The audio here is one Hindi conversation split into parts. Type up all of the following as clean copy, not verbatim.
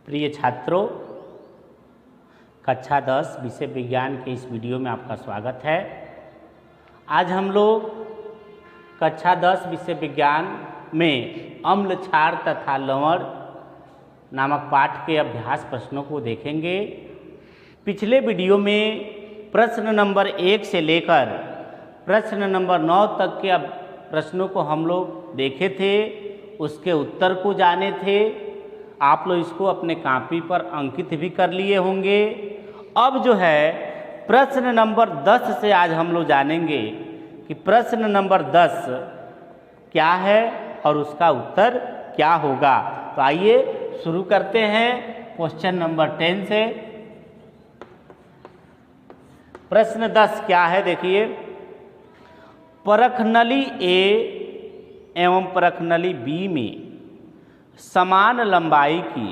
प्रिय छात्रों, कक्षा 10 विषय विज्ञान के इस वीडियो में आपका स्वागत है। आज हम लोग कक्षा 10 विषय विज्ञान में अम्ल, क्षार तथा लवण नामक पाठ के अभ्यास प्रश्नों को देखेंगे। पिछले वीडियो में प्रश्न नंबर 1 से लेकर प्रश्न नंबर 9 तक के प्रश्नों को हम लोग देखे थे, उसके उत्तर को जाने थे। आप लोग इसको अपने कॉपी पर अंकित भी कर लिए होंगे। अब जो है प्रश्न नंबर 10 से आज हम लोग जानेंगे कि प्रश्न नंबर 10 क्या है और उसका उत्तर क्या होगा। तो आइए शुरू करते हैं क्वेश्चन नंबर 10 से। प्रश्न 10 क्या है, देखिए। परखनली ए एवं परखनली बी में समान लंबाई की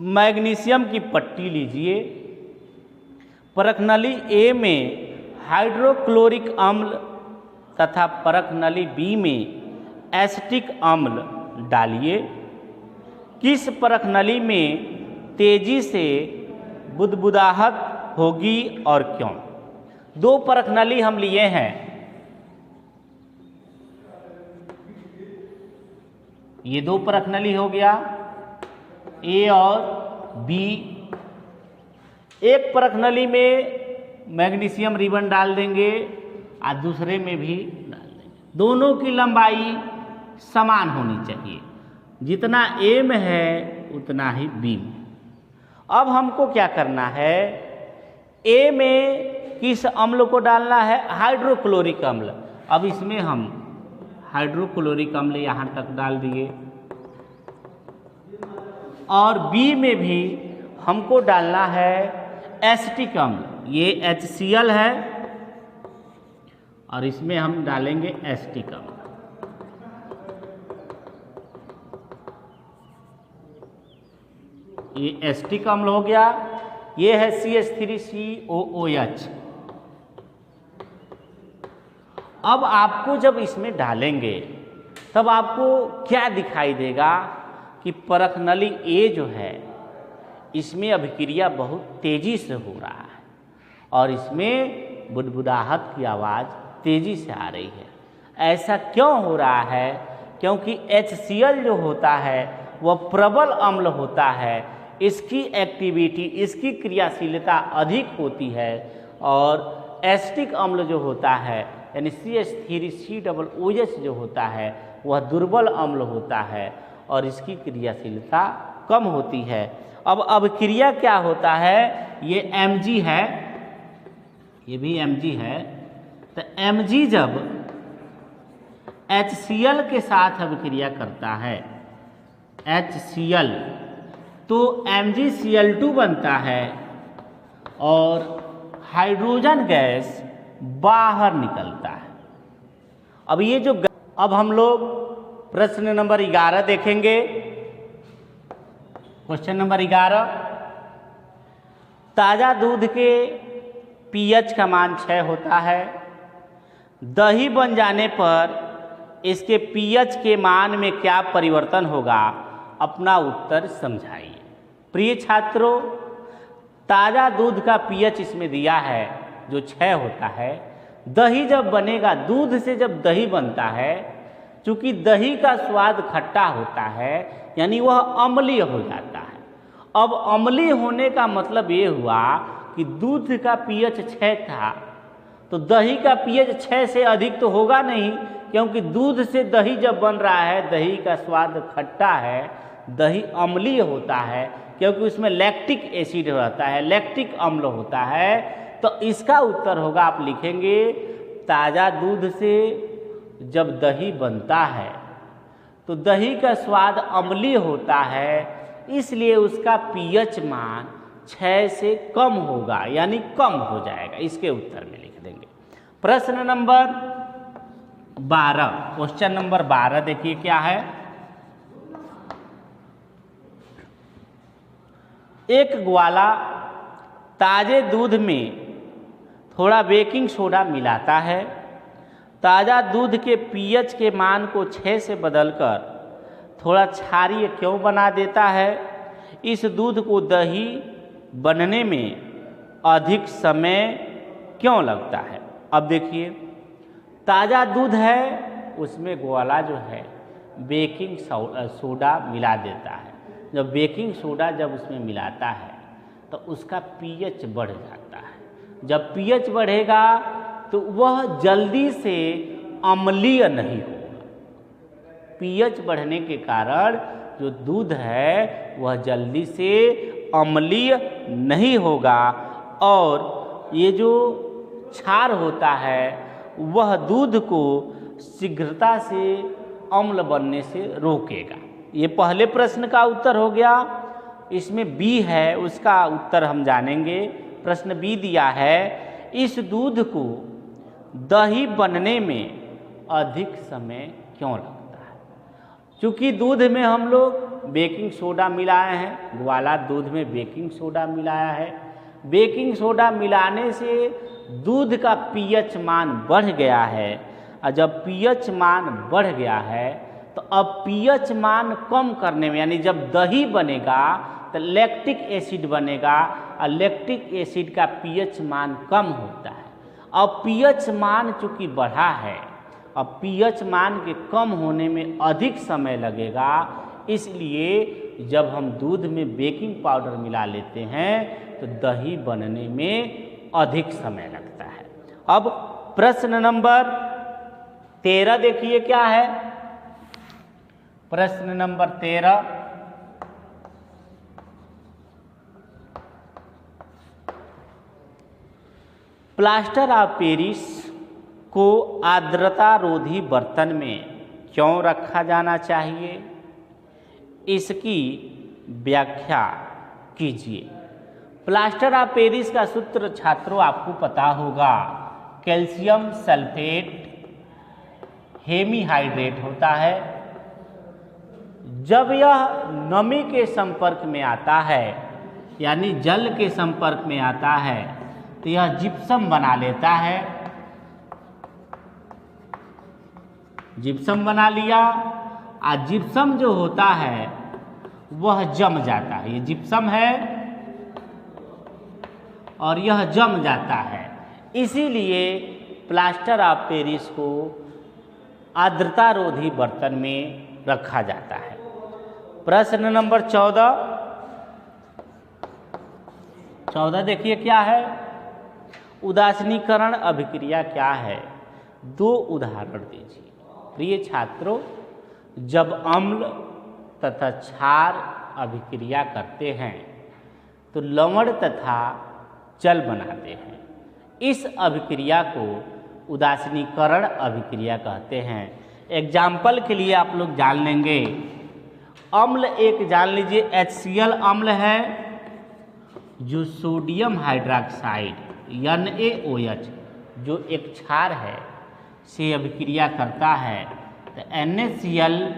मैग्नीशियम की पट्टी लीजिए। परखनली ए में हाइड्रोक्लोरिक अम्ल तथा परखनली बी में एसिटिक अम्ल डालिए। किस परखनली में तेजी से बुदबुदाहट होगी और क्यों? दो परखनली हम लिए हैं, ये दो परखनली हो गया, ए और बी। एक परखनली में मैग्नीशियम रिबन डाल देंगे और दूसरे में भी डाल देंगे। दोनों की लंबाई समान होनी चाहिए, जितना ए में है उतना ही बी में। अब हमको क्या करना है, ए में किस अम्ल को डालना है? हाइड्रोक्लोरिक अम्ल। अब इसमें हम हाइड्रोक्लोरिक अम्ल यहाँ तक डाल दिए और बी में भी हमको डालना है एसिटिक अम्ल। ये HCl है और इसमें हम डालेंगे एसिटिक अम्ल। ये एसिटिक अम्ल हो गया। ये है CH3COOH। अब आपको जब इसमें डालेंगे तब आपको क्या दिखाई देगा कि परखनली ए जो है इसमें अभिक्रिया बहुत तेजी से हो रहा है और इसमें बुदबुदाहट की आवाज़ तेजी से आ रही है। ऐसा क्यों हो रहा है? क्योंकि HCl जो होता है वह प्रबल अम्ल होता है, इसकी एक्टिविटी, इसकी क्रियाशीलता अधिक होती है और एसिटिक अम्ल जो होता है यानी CH3COOH जो होता है वह दुर्बल अम्ल होता है और इसकी क्रियाशीलता कम होती है। अब अभिक्रिया क्या होता है? ये Mg है, ये भी Mg है। तो Mg जब HCl के साथ अभिक्रिया करता है, HCl, तो MgCl2 बनता है और हाइड्रोजन गैस बाहर निकलता है। अब हम लोग प्रश्न नंबर 11 देखेंगे। क्वेश्चन नंबर 11, ताज़ा दूध के pH का मान 6 होता है। दही बन जाने पर इसके pH के मान में क्या परिवर्तन होगा? अपना उत्तर समझाइए। प्रिय छात्रों, ताज़ा दूध का pH इसमें दिया है जो 6 होता है। दही जब बनेगा, दूध से जब दही बनता है, चूँकि दही का स्वाद खट्टा होता है यानी वह अम्लीय हो जाता है। अब अम्लीय होने का मतलब ये हुआ कि दूध का pH 6 था तो दही का pH 6 से अधिक तो होगा नहीं, क्योंकि दूध से दही जब बन रहा है दही का स्वाद खट्टा है, दही अम्लीय होता है क्योंकि उसमें लैक्टिक एसिड रहता है, लैक्टिक अम्ल होता है। तो इसका उत्तर होगा, आप लिखेंगे ताज़ा दूध से जब दही बनता है तो दही का स्वाद अम्लीय होता है, इसलिए उसका pH मान 6 से कम होगा यानी कम हो जाएगा। इसके उत्तर में लिख देंगे। प्रश्न नंबर 12, क्वेश्चन नंबर 12 देखिए क्या है। एक ग्वाला ताज़े दूध में थोड़ा बेकिंग सोडा मिलाता है। ताज़ा दूध के pH के मान को 6 से बदलकर थोड़ा क्षारीय क्यों बना देता है? इस दूध को दही बनने में अधिक समय क्यों लगता है? अब देखिए, ताज़ा दूध है, उसमें ग्वाला जो है बेकिंग सोडा मिला देता है। जब बेकिंग सोडा जब उसमें मिलाता है तो उसका पीएच बढ़ जाता है। जब पीएच बढ़ेगा तो वह जल्दी से अम्लीय नहीं होगा। पीएच बढ़ने के कारण जो दूध है वह जल्दी से अम्लीय नहीं होगा और ये जो क्षार होता है वह दूध को शीघ्रता से अम्ल बनने से रोकेगा। ये पहले प्रश्न का उत्तर हो गया। इसमें बी है, उसका उत्तर हम जानेंगे। प्रश्न बी दिया है, इस दूध को दही बनने में अधिक समय क्यों लगता है? क्योंकि दूध में हम लोग बेकिंग सोडा मिलाए हैं, ग्वाला दूध में बेकिंग सोडा मिलाया है। बेकिंग सोडा मिलाने से दूध का पीएच मान बढ़ गया है और जब पीएच मान बढ़ गया है तो अब पीएच मान कम करने में, यानी जब दही बनेगा तो लैक्टिक एसिड बनेगा और लैक्टिक एसिड का पीएच मान कम होता है। अब पीएच मान चूँकि बढ़ा है, अब पीएच मान के कम होने में अधिक समय लगेगा, इसलिए जब हम दूध में बेकिंग पाउडर मिला लेते हैं तो दही बनने में अधिक समय लगता है। अब प्रश्न नंबर 13 देखिए क्या है। प्रश्न नंबर 13, प्लास्टर ऑफ पेरिस को आर्द्रता रोधी बर्तन में क्यों रखा जाना चाहिए? इसकी व्याख्या कीजिए। प्लास्टर ऑफ पेरिस का सूत्र छात्रों आपको पता होगा, कैल्शियम सल्फेट हेमीहाइड्रेट होता है। जब यह नमी के संपर्क में आता है, यानी जल के संपर्क में आता है, तो यह जिप्सम बना लेता है। जिप्सम बना लिया और जिप्सम जो होता है वह जम जाता है। ये जिप्सम है और यह जम जाता है। इसीलिए प्लास्टर ऑफ पेरिस को आर्द्रता रोधी बर्तन में रखा जाता है। प्रश्न नंबर 14 देखिए क्या है। उदासीनीकरण अभिक्रिया क्या है? 2 उदाहरण दीजिए। प्रिय छात्रों, जब अम्ल तथा क्षार अभिक्रिया करते हैं तो लवण तथा जल बनाते हैं। इस अभिक्रिया को उदासीनीकरण अभिक्रिया कहते हैं। एग्जाम्पल के लिए आप लोग जान लेंगे, अम्ल एक जान लीजिए HCl अम्ल है, जो सोडियम हाइड्रोक्साइड NaOH जो एक क्षार है से अभिक्रिया करता है तो NaCl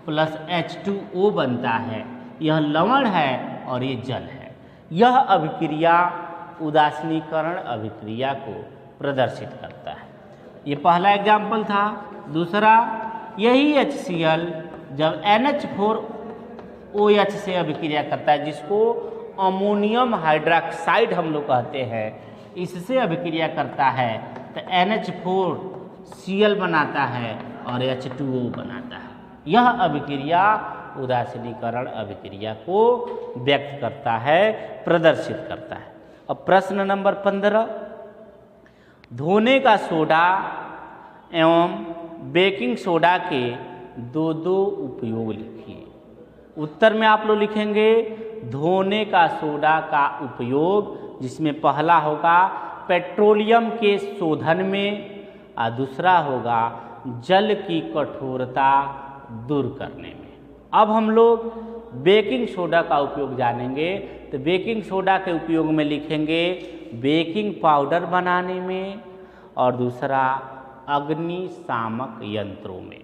प्लस H2O बनता है। यह लवण है और ये जल है। यह अभिक्रिया उदासीनीकरण अभिक्रिया को प्रदर्शित करता है। ये पहला एग्जाम्पल था। दूसरा, यही HCl जब NH4OH से अभिक्रिया करता है, जिसको अमोनियम हाइड्रोक्साइड हम लोग कहते हैं, इससे अभिक्रिया करता है तो NH4Cl बनाता है और H2O बनाता है। यह अभिक्रिया उदासीनीकरण अभिक्रिया को व्यक्त करता है, प्रदर्शित करता है। अब प्रश्न नंबर 15, धोने का सोडा एवं बेकिंग सोडा के 2 उपयोग लिखिए। उत्तर में आप लोग लिखेंगे धोने का सोडा का उपयोग, जिसमें पहला होगा पेट्रोलियम के शोधन में और दूसरा होगा जल की कठोरता दूर करने में। अब हम लोग बेकिंग सोडा का उपयोग जानेंगे। तो बेकिंग सोडा के उपयोग में लिखेंगे बेकिंग पाउडर बनाने में और दूसरा अग्निशामक यंत्रों में।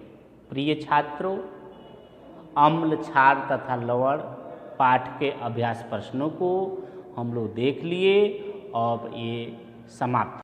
प्रिय छात्रों, अम्ल, क्षार तथा लवण पाठ के अभ्यास प्रश्नों को हम लोग देख लिए और ये समाप्त।